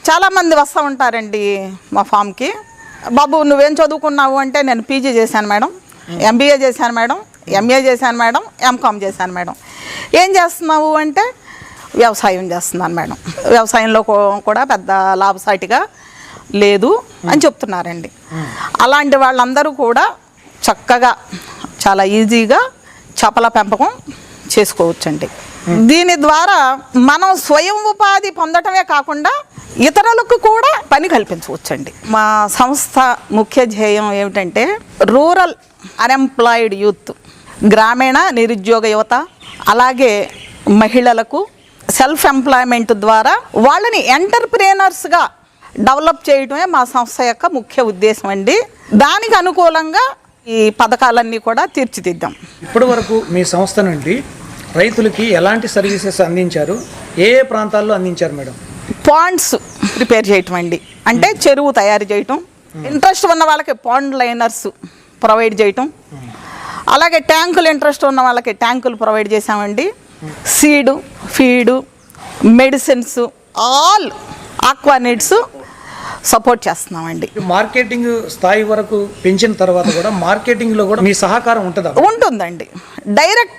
చాలామంది వస్తూ ఉంటారండి మా ఫామ్కి. బాబు నువ్వేం చదువుకున్నావు అంటే నేను పీజీ చేశాను మేడం, ఎంబీఏ చేశాను మేడం, ఎంఏ చేశాను మేడం, ఎంకామ్ చేశాను మేడం. ఏం చేస్తున్నావు అంటే వ్యవసాయం చేస్తున్నాను మేడం, వ్యవసాయంలో కూడా పెద్ద లాభసాటిగా లేదు అని చెప్తున్నారండి. అలాంటి వాళ్ళందరూ కూడా చక్కగా చాలా ఈజీగా చేపల పెంపకం చేసుకోవచ్చండి. దీని ద్వారా మనం స్వయం ఉపాధి పొందటమే కాకుండా ఇతరులకు కూడా పని కల్పించవచ్చండి. మా సంస్థ ముఖ్య ధ్యేయం ఏమిటంటే రూరల్ అన్ఎంప్లాయిడ్ యూత్, గ్రామీణ నిరుద్యోగ యువత, అలాగే మహిళలకు సెల్ఫ్ ఎంప్లాయ్మెంట్ ద్వారా వాళ్ళని ఎంటర్ప్రెనర్స్గా డెవలప్ చేయడమే మా సంస్థ యొక్క ముఖ్య ఉద్దేశం అండి. దానికి అనుకూలంగా ఈ పథకాలన్నీ కూడా తీర్చిదిద్దాం. ఇప్పటి వరకు మీ సంస్థ నుండి రైతులకి ఎలాంటి సర్వీసెస్ అందించారు, ఏ ఏ ప్రాంతాల్లో అందించారు మేడం? పాండ్స్ ప్రిపేర్ చేయటం అండి, అంటే చెరువు తయారు చేయటం, ఇంట్రెస్ట్ ఉన్న వాళ్ళకి పాండ్ లైనర్స్ ప్రొవైడ్ చేయటం, అలాగే ట్యాంకులు ఇంట్రెస్ట్ ఉన్న వాళ్ళకి ట్యాంకులు ప్రొవైడ్ చేసామండి. Seed, feed, medicines, all aqua needs support చేస్తున్నామండి. మార్కెటింగ్ స్థాయి వరకు పెంచిన తర్వాత కూడా మార్కెటింగ్లో కూడా మీ సహకారం ఉంటుందా? ఉంటుందండి. డైరెక్ట్